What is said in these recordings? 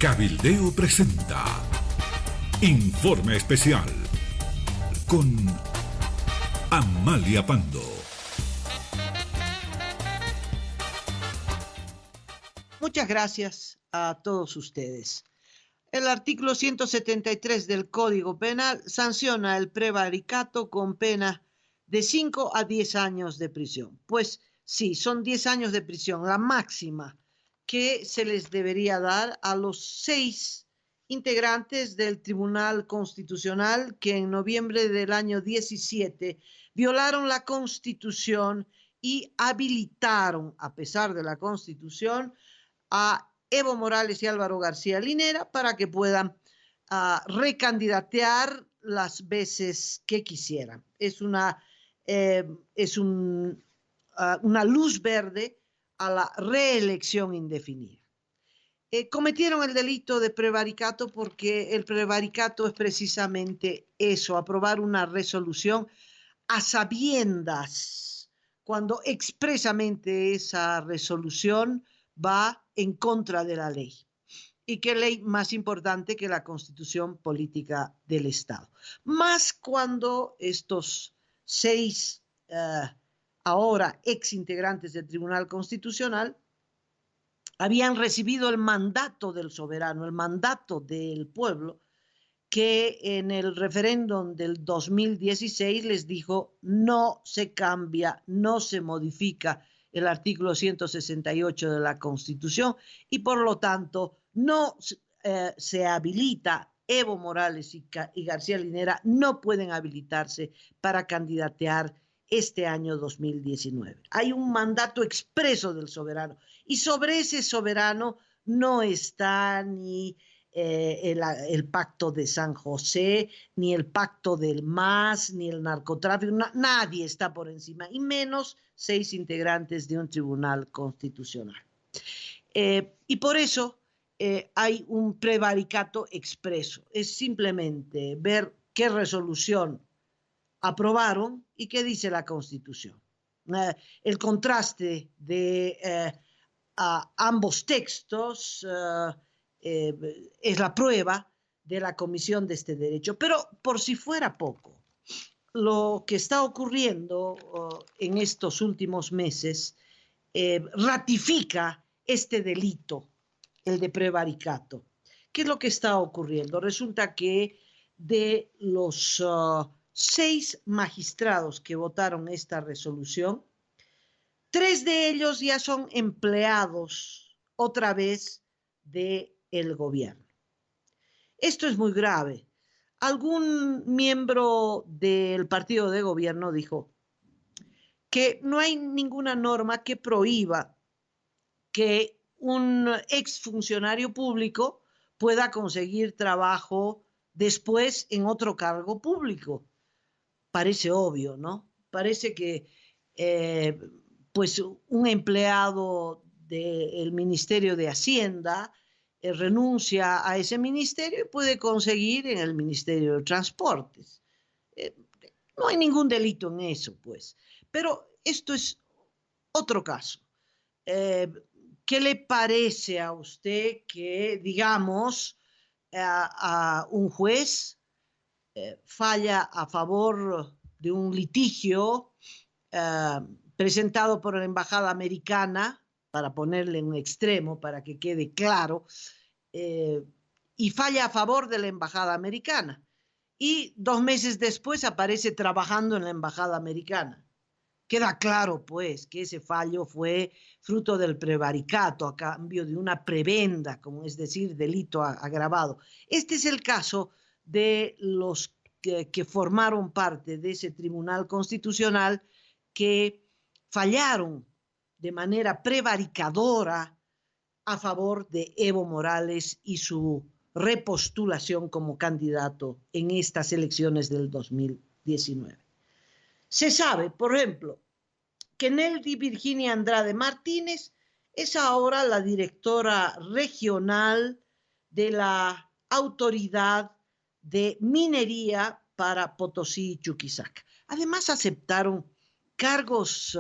Cabildeo presenta Informe Especial con Amalia Pando. Muchas gracias a todos ustedes. El artículo 173 del Código Penal sanciona el prevaricato con pena de 5 a 10 años de prisión. Pues sí, son 10 años de prisión, la máxima que se les debería dar a los 6 integrantes del Tribunal Constitucional que en noviembre del año 17 violaron la Constitución y habilitaron, a pesar de la Constitución, a Evo Morales y Álvaro García Linera para que puedan recandidatear las veces que quisieran. Es una luz verde a la reelección indefinida. Cometieron el delito de prevaricato porque el prevaricato es precisamente eso, aprobar una resolución a sabiendas, cuando expresamente esa resolución va en contra de la ley. ¿Y qué ley más importante que la Constitución Política del Estado? Más cuando estos 6 ahora ex integrantes del Tribunal Constitucional habían recibido el mandato del soberano, el mandato del pueblo, que en el referéndum del 2016 les dijo: no se cambia, no se modifica el artículo 168 de la Constitución y por lo tanto no se habilita. Evo Morales y García Linera no pueden habilitarse para candidatear este año 2019. Hay un mandato expreso del soberano y sobre ese soberano no está ni el pacto de San José, ni el pacto del MAS, ni el narcotráfico, nadie está por encima, y menos 6 integrantes de un tribunal constitucional. Y por eso hay un prevaricato expreso. Es simplemente ver qué resolución aprobaron y qué dice la Constitución. El contraste de ambos textos es la prueba de la comisión de este derecho. Pero por si fuera poco, lo que está ocurriendo en estos últimos meses ratifica este delito, el de prevaricato. ¿Qué es lo que está ocurriendo? Resulta que de los 6 magistrados que votaron esta resolución, 3 de ellos ya son empleados otra vez del gobierno. Esto es muy grave. Algún miembro del partido de gobierno dijo que no hay ninguna norma que prohíba que un exfuncionario público pueda conseguir trabajo después en otro cargo público. Parece obvio, ¿no? Parece que pues un empleado del Ministerio de Hacienda renuncia a ese ministerio y puede conseguir en el Ministerio de Transportes. No hay ningún delito en eso, pues. Pero esto es otro caso. ¿Qué le parece a usted que, digamos, a un juez falla a favor de un litigio presentado por la Embajada Americana, para ponerle un extremo, para que quede claro, y falla a favor de la Embajada Americana? Y 2 meses después aparece trabajando en la Embajada Americana. Queda claro, pues, que ese fallo fue fruto del prevaricato a cambio de una prebenda, como es decir, delito agravado. Este es el caso de los que formaron parte de ese Tribunal Constitucional que fallaron de manera prevaricadora a favor de Evo Morales y su repostulación como candidato en estas elecciones del 2019. Se sabe, por ejemplo, que Neldy Virginia Andrade Martínez es ahora la directora regional de la Autoridad de Minería para Potosí y Chuquisaca. Además aceptaron cargos,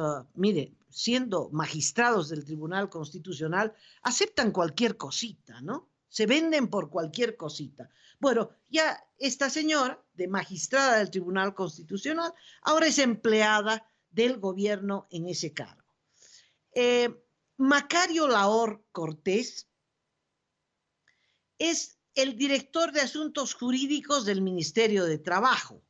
siendo magistrados del Tribunal Constitucional, aceptan cualquier cosita, ¿no? se venden por cualquier cosita. Bueno, ya esta señora, de magistrada del Tribunal Constitucional, ahora es empleada del gobierno en ese cargo. Macario Lahor Cortés es el director de Asuntos Jurídicos del Ministerio de Trabajo.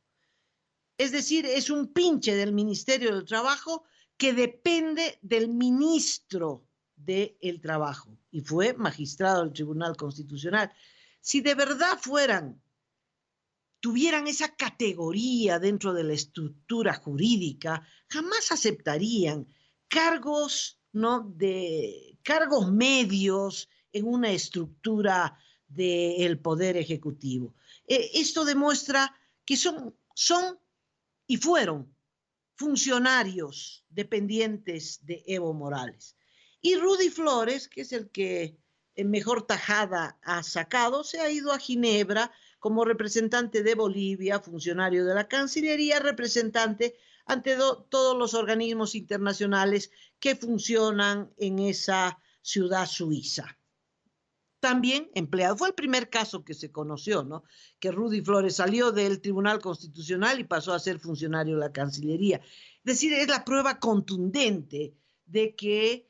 Es decir, es un pinche del Ministerio del Trabajo que depende del ministro del Trabajo y fue magistrado del Tribunal Constitucional. Si de verdad tuvieran esa categoría dentro de la estructura jurídica, jamás aceptarían cargos, ¿no?, de cargos medios en una estructura del Poder Ejecutivo. Esto demuestra que son y fueron funcionarios dependientes de Evo Morales. Y Rudy Flores, que es el que mejor tajada ha sacado, se ha ido a Ginebra como representante de Bolivia, funcionario de la Cancillería, representante ante todos los organismos internacionales que funcionan en esa ciudad suiza. También empleado. Fue el primer caso que se conoció, ¿no? Que Rudy Flores salió del Tribunal Constitucional y pasó a ser funcionario de la Cancillería. Es decir, es la prueba contundente de que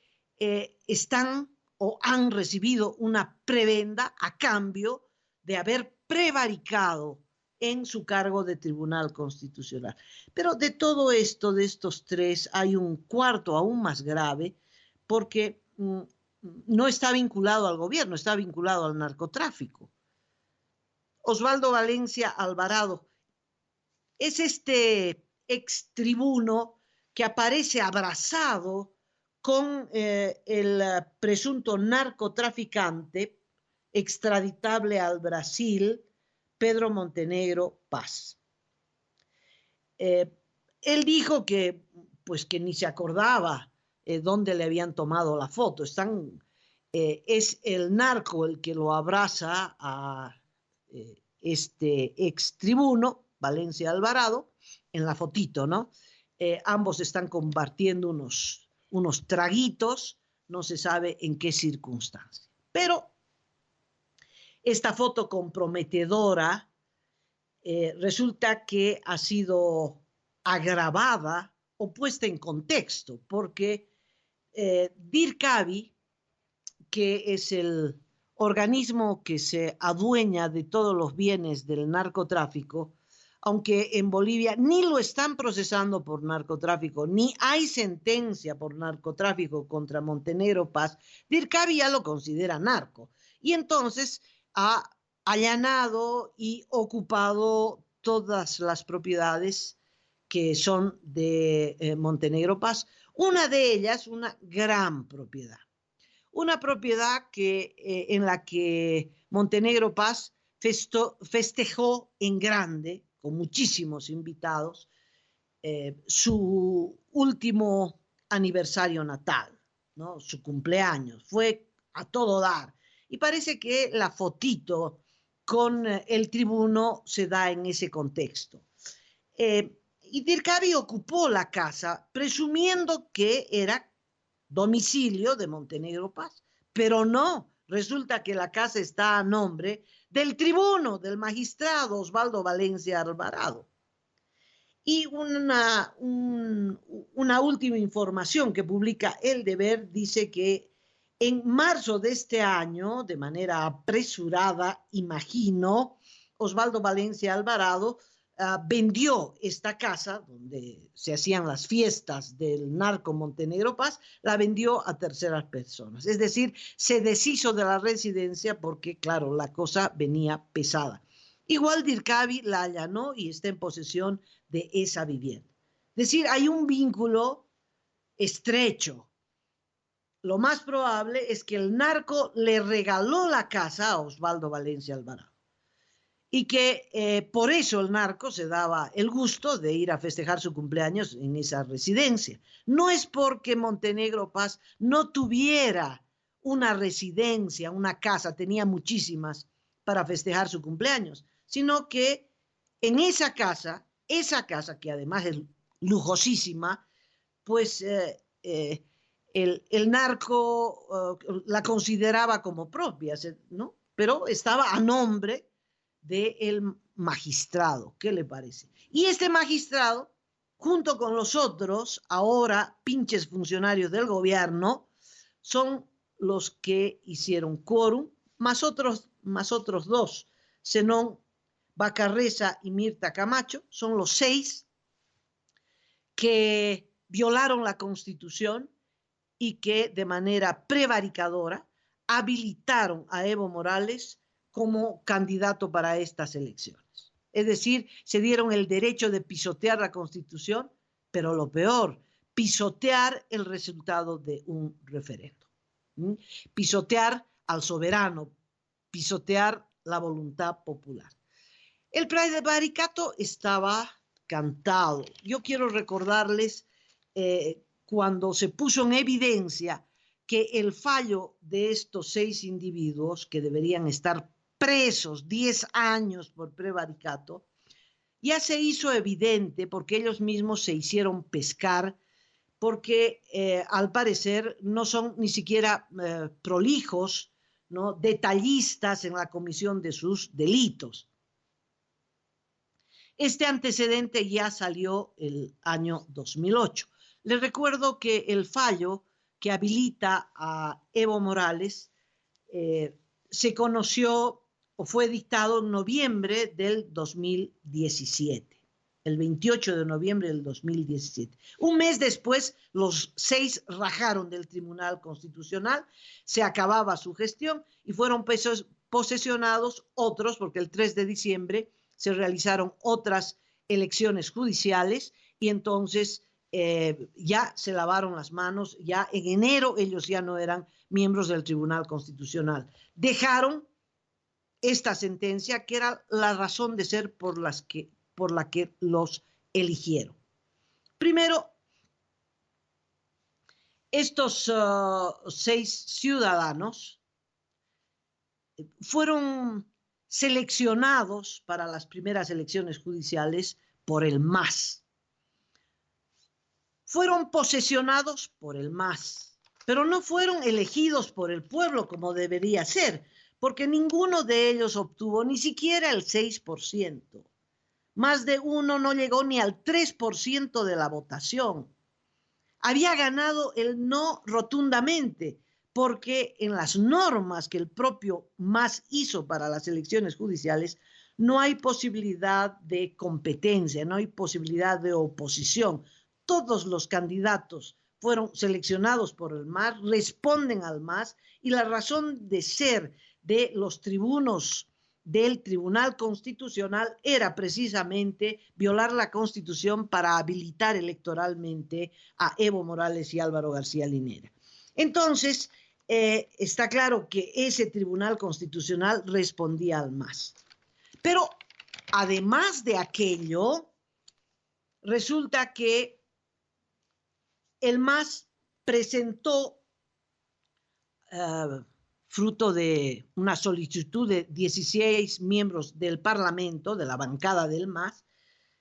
están o han recibido una prebenda a cambio de haber prevaricado en su cargo de Tribunal Constitucional. Pero de todo esto, de estos tres, hay un cuarto aún más grave, porque no está vinculado al gobierno, está vinculado al narcotráfico. Osvaldo Valencia Alvarado es este extribuno que aparece abrazado con el presunto narcotraficante extraditable al Brasil, Pedro Montenegro Paz. Él dijo que ni se acordaba dónde le habían tomado la foto. Es el narco el que lo abraza a este extribuno, Valencia Alvarado, en la fotito, ¿no? Ambos están compartiendo unos traguitos, no se sabe en qué circunstancia. Pero esta foto comprometedora resulta que ha sido agravada o puesta en contexto, porque DIRCABI, que es el organismo que se adueña de todos los bienes del narcotráfico, aunque en Bolivia ni lo están procesando por narcotráfico, ni hay sentencia por narcotráfico contra Montenegro Paz, DIRCABI ya lo considera narco. Y entonces ha allanado y ocupado todas las propiedades que son de Montenegro Paz. Una de ellas, una gran propiedad. Una propiedad en la que Montenegro Paz festejó en grande, con muchísimos invitados, su último aniversario natal, ¿no? Su cumpleaños. Fue a todo dar. Y parece que la fotito con el tribuno se da en ese contexto. Y DIRCABI ocupó la casa presumiendo que era domicilio de Montenegro Paz, pero no, resulta que la casa está a nombre del tribuno, del magistrado Osvaldo Valencia Alvarado. Y una última información que publica El Deber dice que en marzo de este año, de manera apresurada, imagino, Osvaldo Valencia Alvarado vendió esta casa donde se hacían las fiestas del narco Montenegro Paz, la vendió a terceras personas. Es decir, se deshizo de la residencia porque, claro, la cosa venía pesada. Igual DIRCABI la allanó y está en posesión de esa vivienda. Es decir, hay un vínculo estrecho. Lo más probable es que el narco le regaló la casa a Osvaldo Valencia Alvarado. Y que por eso el narco se daba el gusto de ir a festejar su cumpleaños en esa residencia. No es porque Montenegro Paz no tuviera una residencia, una casa, tenía muchísimas para festejar su cumpleaños, sino que en esa casa que además es lujosísima, pues el narco la consideraba como propia, ¿no? pero estaba a nombre del magistrado. ¿Qué le parece? Y este magistrado, junto con los otros, ahora pinches funcionarios del gobierno, son los que hicieron quórum, más otros dos, Zenón Bacarreza y Mirta Camacho, son los 6 que violaron la Constitución y que de manera prevaricadora habilitaron a Evo Morales como candidato para estas elecciones. Es decir, se dieron el derecho de pisotear la Constitución, pero lo peor, pisotear el resultado de un referendo. Pisotear al soberano, pisotear la voluntad popular. El prevaricato estaba cantado. Yo quiero recordarles cuando se puso en evidencia que el fallo de estos 6 individuos que deberían estar presos 10 años por prevaricato, ya se hizo evidente porque ellos mismos se hicieron pescar, porque al parecer no son ni siquiera prolijos, ¿no?, detallistas en la comisión de sus delitos. Este antecedente ya salió el año 2008. Les recuerdo que el fallo que habilita a Evo Morales se conoció o fue dictado en noviembre del 2017, el 28 de noviembre del 2017. Un mes después, los 6 rajaron del Tribunal Constitucional, se acababa su gestión y fueron posesionados otros, porque el 3 de diciembre se realizaron otras elecciones judiciales y entonces ya se lavaron las manos, ya en enero ellos ya no eran miembros del Tribunal Constitucional. Dejaron esta sentencia que era la razón de ser por la que los eligieron. Primero, estos 6 ciudadanos fueron seleccionados para las primeras elecciones judiciales por el MAS. Fueron posesionados por el MAS, pero no fueron elegidos por el pueblo como debería ser, porque ninguno de ellos obtuvo ni siquiera el 6%. Más de uno no llegó ni al 3% de la votación. Había ganado el no rotundamente, porque en las normas que el propio MAS hizo para las elecciones judiciales no hay posibilidad de competencia, no hay posibilidad de oposición. Todos los candidatos fueron seleccionados por el MAS, responden al MAS, y la razón de ser de los tribunos del Tribunal Constitucional era precisamente violar la Constitución para habilitar electoralmente a Evo Morales y Álvaro García Linera. Entonces, está claro que ese Tribunal Constitucional respondía al MAS. Pero además de aquello, resulta que el MAS presentó, fruto de una solicitud de 16 miembros del Parlamento, de la bancada del MAS,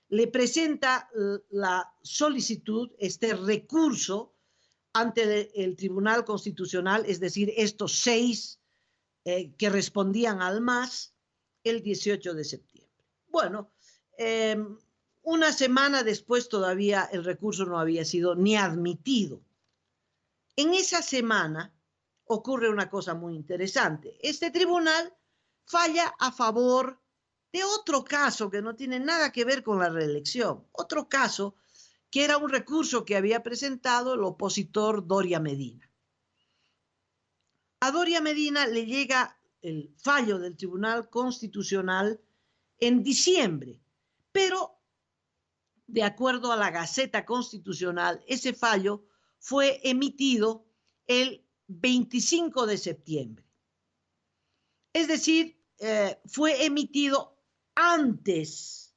le presenta la solicitud, este recurso, ante el Tribunal Constitucional, es decir, estos 6 que respondían al MAS, el 18 de septiembre. Bueno, una semana después todavía el recurso no había sido ni admitido. En esa semana ocurre una cosa muy interesante. Este tribunal falla a favor de otro caso que no tiene nada que ver con la reelección, otro caso que era un recurso que había presentado el opositor Doria Medina. A Doria Medina le llega el fallo del Tribunal Constitucional en diciembre, pero de acuerdo a la Gaceta Constitucional, ese fallo fue emitido el 25 de septiembre. Es decir, fue emitido antes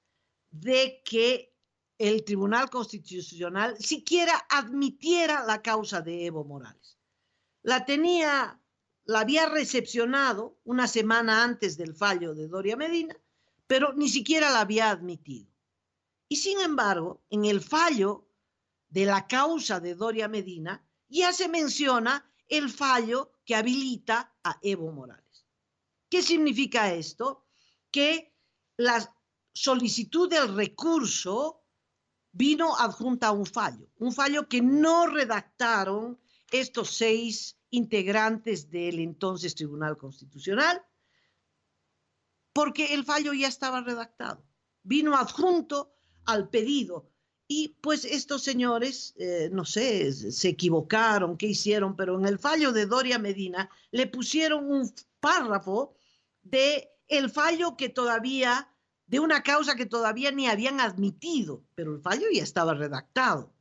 de que el Tribunal Constitucional siquiera admitiera la causa de Evo Morales. La había recepcionado una semana antes del fallo de Doria Medina, pero ni siquiera la había admitido. Y sin embargo, en el fallo de la causa de Doria Medina ya se menciona el fallo que habilita a Evo Morales. ¿Qué significa esto? Que la solicitud del recurso vino adjunta a un fallo que no redactaron estos 6 integrantes del entonces Tribunal Constitucional, porque el fallo ya estaba redactado, vino adjunto al pedido. Y pues estos señores, no sé, se equivocaron, qué hicieron, pero en el fallo de Doria Medina le pusieron un párrafo de el fallo que todavía, de una causa que todavía ni habían admitido, pero el fallo ya estaba redactado.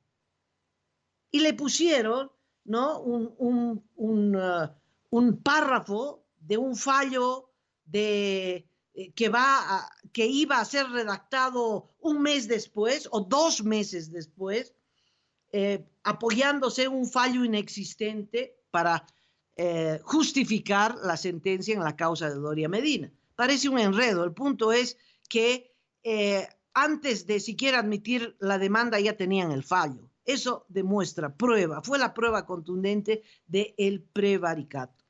Y le pusieron, ¿no?, un párrafo de un fallo de que iba a ser redactado un mes después o 2 meses después, apoyándose en un fallo inexistente para justificar la sentencia en la causa de Doria Medina. Parece un enredo. El punto es que antes de siquiera admitir la demanda ya tenían el fallo. Eso demuestra, fue la prueba contundente del prevaricato.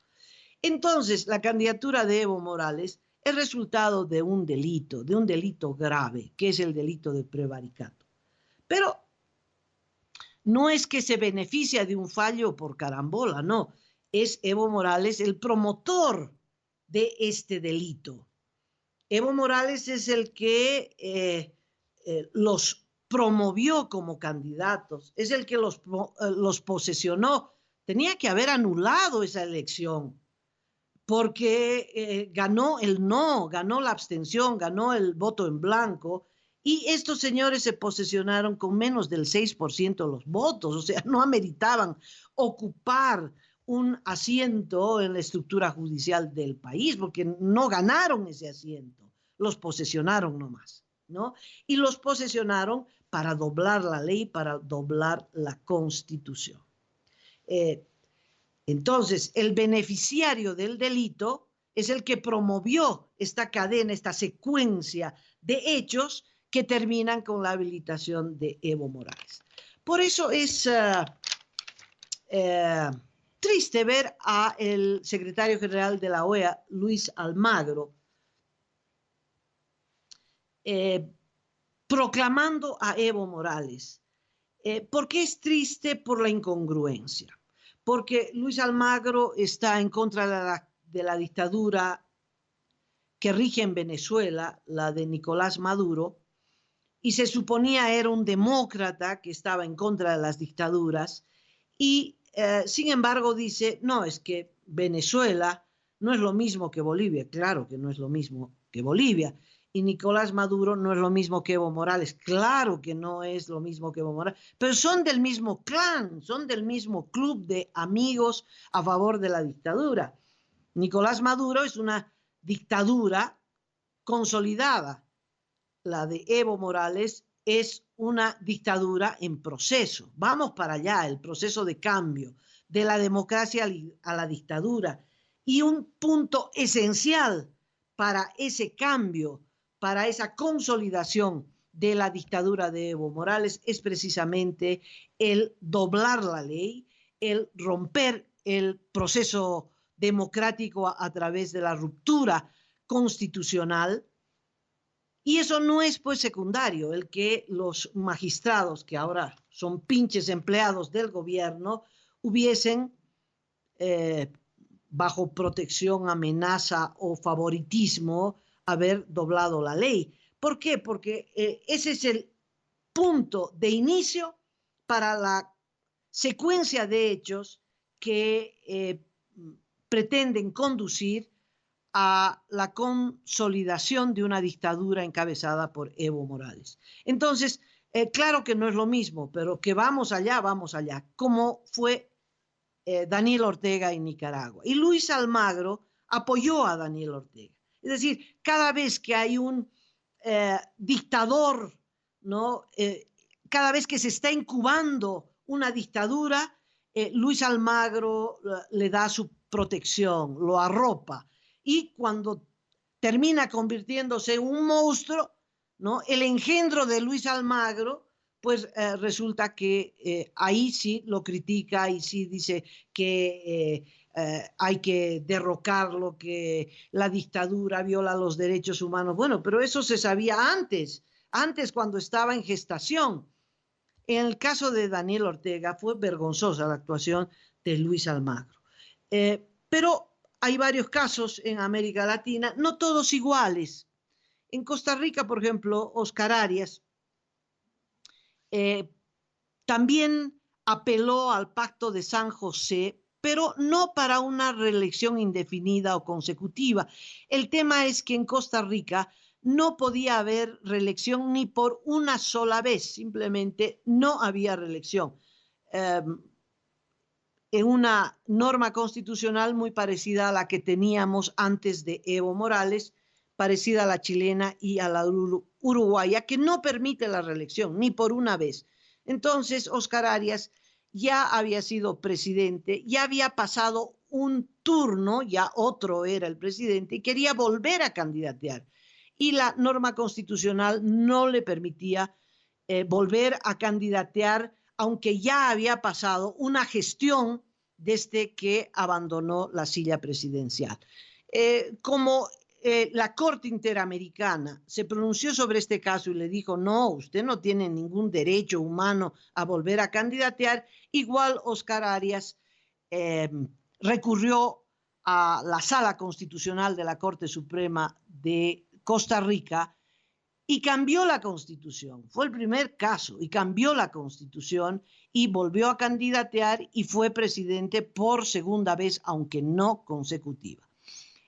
Entonces, la candidatura de Evo Morales es resultado de un delito grave, que es el delito de prevaricato. Pero no es que se beneficia de un fallo por carambola, no. Es Evo Morales el promotor de este delito. Evo Morales es el que los promovió como candidatos, es el que los posesionó. Tenía que haber anulado esa elección, porque ganó el no, ganó la abstención, ganó el voto en blanco, y estos señores se posesionaron con menos del 6% de los votos, o sea, no ameritaban ocupar un asiento en la estructura judicial del país, porque no ganaron ese asiento, los posesionaron nomás, ¿no? Y los posesionaron para doblar la ley, para doblar la Constitución. Entonces, el beneficiario del delito es el que promovió esta cadena, esta secuencia de hechos que terminan con la habilitación de Evo Morales. Por eso es triste ver al secretario general de la OEA, Luis Almagro, proclamando a Evo Morales. ¿Por qué es triste? Por la incongruencia. Porque Luis Almagro está en contra de la dictadura que rige en Venezuela, la de Nicolás Maduro, y se suponía era un demócrata que estaba en contra de las dictaduras, y sin embargo dice, no, es que Venezuela no es lo mismo que Bolivia. Claro que no es lo mismo que Bolivia. Y Nicolás Maduro no es lo mismo que Evo Morales. Claro que no es lo mismo que Evo Morales, pero son del mismo clan, son del mismo club de amigos a favor de la dictadura. Nicolás Maduro es una dictadura consolidada. La de Evo Morales es una dictadura en proceso. Vamos para allá, el proceso de cambio de la democracia a la dictadura. Y un punto esencial para ese cambio, para esa consolidación de la dictadura de Evo Morales es precisamente el doblar la ley, el romper el proceso democrático a través de la ruptura constitucional. Y eso no es pues secundario, el que los magistrados, que ahora son pinches empleados del gobierno, hubiesen, bajo protección, amenaza o favoritismo, haber doblado la ley. ¿Por qué? Porque ese es el punto de inicio para la secuencia de hechos que pretenden conducir a la consolidación de una dictadura encabezada por Evo Morales. Entonces, claro que no es lo mismo, pero que vamos allá, como fue Daniel Ortega en Nicaragua. Y Luis Almagro apoyó a Daniel Ortega. Es decir, cada vez que hay un dictador, ¿no? Cada vez que se está incubando una dictadura, Luis Almagro le da su protección, lo arropa. Y cuando termina convirtiéndose en un monstruo, ¿no? El engendro de Luis Almagro, pues resulta que ahí sí lo critica y sí dice que hay que derrocarlo, que la dictadura viola los derechos humanos. Bueno, pero eso se sabía antes cuando estaba en gestación. En el caso de Daniel Ortega fue vergonzosa la actuación de Luis Almagro. Pero hay varios casos en América Latina, no todos iguales. En Costa Rica, por ejemplo, Oscar Arias también apeló al Pacto de San José, pero no para una reelección indefinida o consecutiva. El tema es que en Costa Rica no podía haber reelección ni por una sola vez, simplemente no había reelección. En una norma constitucional muy parecida a la que teníamos antes de Evo Morales, parecida a la chilena y a la uruguaya, que no permite la reelección ni por una vez. Entonces, Oscar Arias ya había sido presidente, ya había pasado un turno, ya otro era el presidente y quería volver a candidatear. Y la norma constitucional no le permitía volver a candidatear, aunque ya había pasado una gestión desde que abandonó la silla presidencial. Como la Corte Interamericana se pronunció sobre este caso y le dijo, no, usted no tiene ningún derecho humano a volver a candidatear, igual Oscar Arias recurrió a la Sala Constitucional de la Corte Suprema de Costa Rica y cambió la Constitución. Fue el primer caso y cambió la Constitución y volvió a candidatear y fue presidente por segunda vez, aunque no consecutiva.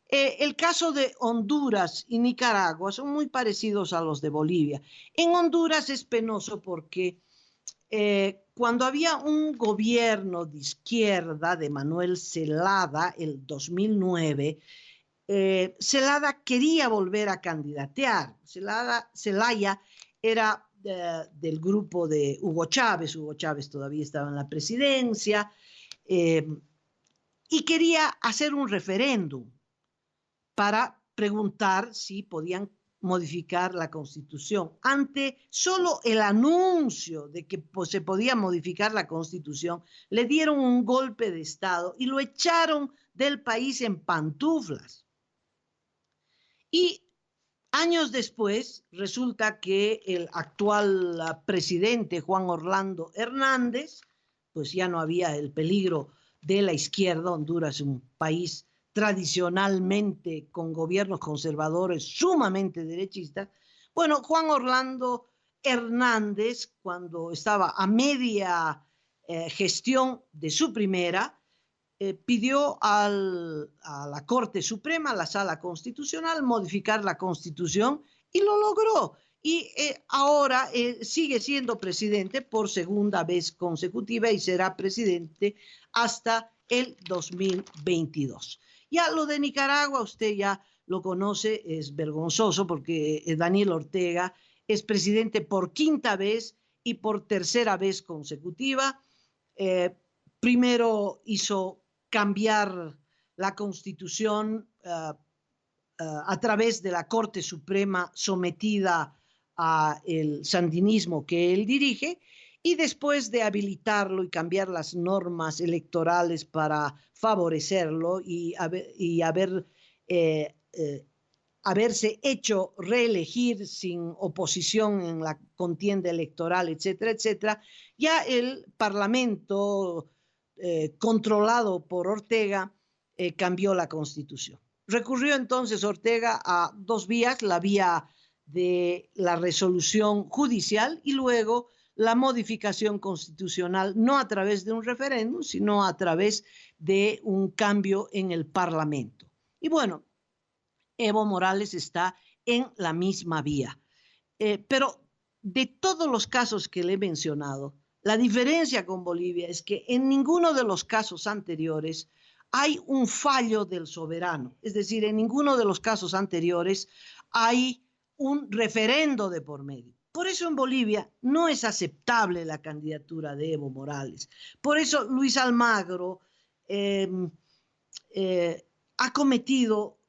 El caso de Honduras y Nicaragua son muy parecidos a los de Bolivia. En Honduras es penoso porque cuando había un gobierno de izquierda de Manuel Zelaya, el 2009, Zelaya quería volver a candidatear. Zelaya era del grupo de Hugo Chávez todavía estaba en la presidencia, y quería hacer un referéndum para preguntar si podían modificar la Constitución. Ante solo el anuncio de que se podía modificar la Constitución, le dieron un golpe de Estado y lo echaron del país en pantuflas. Y años después resulta que el actual presidente, Juan Orlando Hernández, pues ya no había el peligro de la izquierda. Honduras es un país tradicionalmente con gobiernos conservadores sumamente derechistas. Bueno, Juan Orlando Hernández, cuando estaba a media gestión de su primera, pidió a la Corte Suprema, a la Sala Constitucional, modificar la Constitución y lo logró. Y ahora sigue siendo presidente por segunda vez consecutiva y será presidente hasta el 2022. Ya lo de Nicaragua, usted ya lo conoce, es vergonzoso porque Daniel Ortega es presidente por quinta vez y por tercera vez consecutiva. Primero hizo cambiar la Constitución a través de la Corte Suprema sometida al sandinismo que él dirige, y después de habilitarlo y cambiar las normas electorales para favorecerlo y haberse hecho reelegir sin oposición en la contienda electoral, etcétera, etcétera, ya el Parlamento controlado por Ortega cambió la Constitución. Recurrió entonces Ortega a dos vías, la vía de la resolución judicial y luego la modificación constitucional, no a través de un referéndum, sino a través de un cambio en el Parlamento. Y bueno, Evo Morales está en la misma vía. Pero de todos los casos que le he mencionado, la diferencia con Bolivia es que en ninguno de los casos anteriores hay un fallo del soberano. Es decir, en ninguno de los casos anteriores hay un referendo de por medio. Por eso en Bolivia no es aceptable la candidatura de Evo Morales. Por eso Luis Almagro ha cometido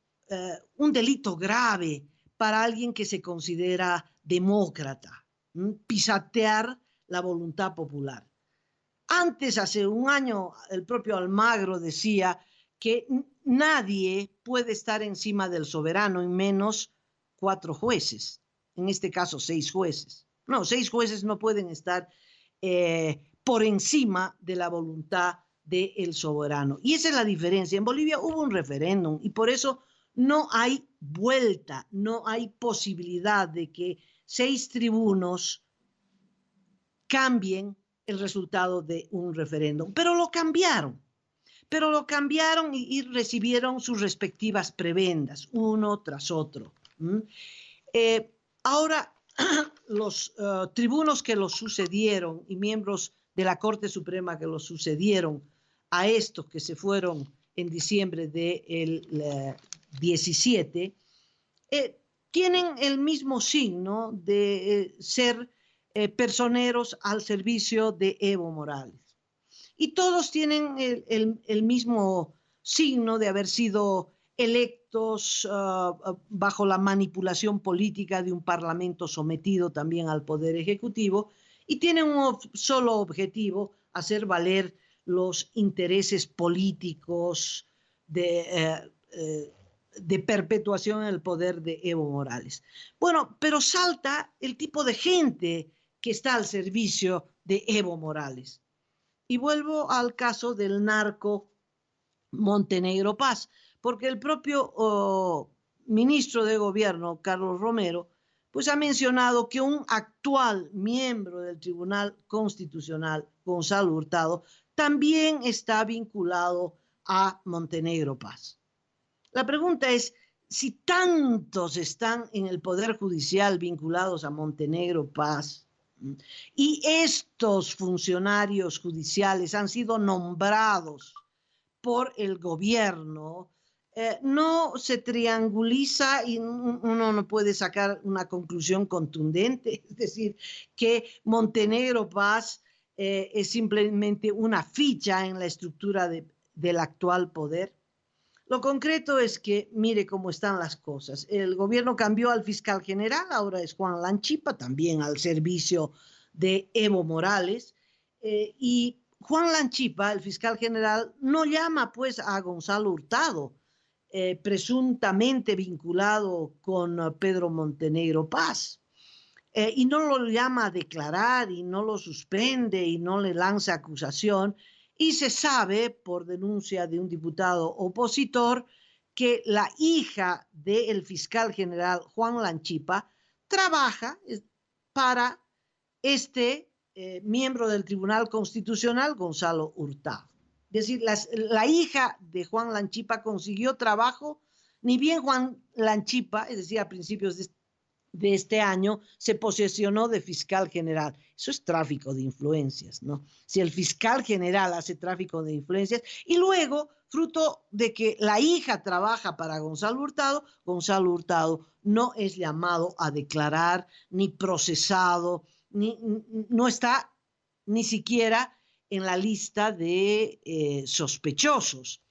un delito grave para alguien que se considera demócrata, pisotear la voluntad popular. Antes, hace un año, el propio Almagro decía que nadie puede estar encima del soberano, y menos 4 jueces, en este caso 6 jueces. No, 6 jueces no pueden estar por encima de la voluntad del soberano. Y esa es la diferencia. En Bolivia hubo un referéndum y por eso no hay vuelta, no hay posibilidad de que 6 tribunos cambien el resultado de un referéndum. Pero lo cambiaron y recibieron sus respectivas prebendas, uno tras otro. Ahora, los tribunos que los sucedieron y miembros de la Corte Suprema que los sucedieron a estos que se fueron en diciembre del 17, tienen el mismo signo de ser personeros al servicio de Evo Morales. Y todos tienen el mismo signo de haber sido electos bajo la manipulación política de un parlamento sometido también al poder ejecutivo, y tienen un solo objetivo: hacer valer los intereses políticos de perpetuación en el poder de Evo Morales. Bueno, pero salta el tipo de gente que está al servicio de Evo Morales. Y vuelvo al caso del narco Montenegro Paz, porque el propio ministro de Gobierno, Carlos Romero, pues ha mencionado que un actual miembro del Tribunal Constitucional, Gonzalo Hurtado, también está vinculado a Montenegro Paz. La pregunta es, si tantos están en el Poder Judicial vinculados a Montenegro Paz, y estos funcionarios judiciales han sido nombrados por el gobierno, no se trianguliza y uno no puede sacar una conclusión contundente, es decir, que Montenegro Paz es simplemente una ficha en la estructura del actual poder. Lo concreto es que mire cómo están las cosas. El gobierno cambió al fiscal general, ahora es Juan Lanchipa, también al servicio de Evo Morales, y Juan Lanchipa, el fiscal general, no llama pues a Gonzalo Hurtado, presuntamente vinculado con Pedro Montenegro Paz, y no lo llama a declarar y no lo suspende y no le lanza acusación. Y se sabe, por denuncia de un diputado opositor, que la hija del fiscal general Juan Lanchipa trabaja para este miembro del Tribunal Constitucional, Gonzalo Hurtado. Es decir, la hija de Juan Lanchipa consiguió trabajo, ni bien Juan Lanchipa, es decir, a principios de este año, se posesionó de fiscal general. Eso es tráfico de influencias, ¿no? Si el fiscal general hace tráfico de influencias y luego, fruto de que la hija trabaja para Gonzalo Hurtado no es llamado a declarar, ni procesado, no está ni siquiera en la lista de sospechosos.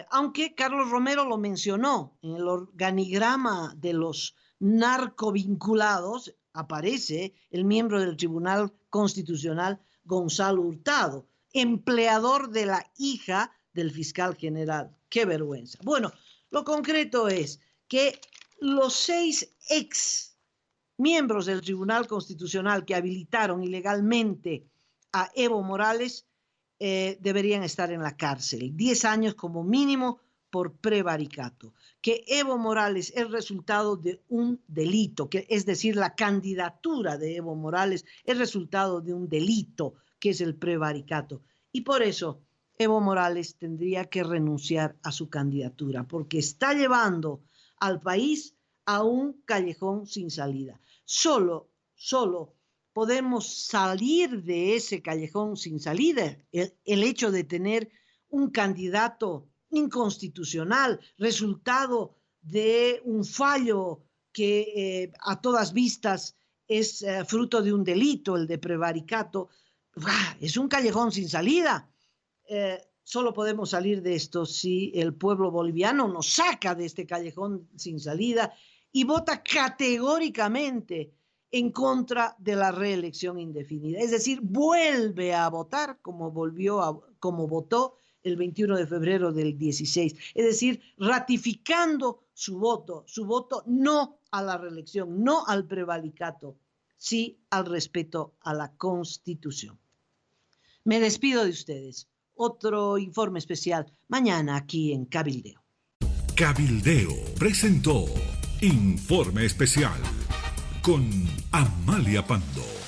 Aunque Carlos Romero lo mencionó en el organigrama de los narcovinculados, aparece el miembro del Tribunal Constitucional Gonzalo Hurtado, empleador de la hija del fiscal general. ¡Qué vergüenza! Bueno, lo concreto es que los 6 ex miembros del Tribunal Constitucional que habilitaron ilegalmente a Evo Morales deberían estar en la cárcel, 10 años como mínimo por prevaricato. Que Evo Morales es resultado de un delito, es decir, la candidatura de Evo Morales es resultado de un delito, que es el prevaricato. Y por eso Evo Morales tendría que renunciar a su candidatura, porque está llevando al país a un callejón sin salida. Solo podemos salir de ese callejón sin salida, el hecho de tener un candidato inconstitucional, resultado de un fallo que a todas vistas es fruto de un delito, el de prevaricato. Es un callejón sin salida. Solo podemos salir de esto si el pueblo boliviano nos saca de este callejón sin salida y vota categóricamente en contra de la reelección indefinida. Es decir, vuelve a votar como votó el 21 de febrero del 16, es decir, ratificando su voto no a la reelección, no al prevaricato, sí al respeto a la Constitución. Me despido de ustedes. Otro informe especial mañana aquí en Cabildeo. Cabildeo presentó Informe Especial con Amalia Pando.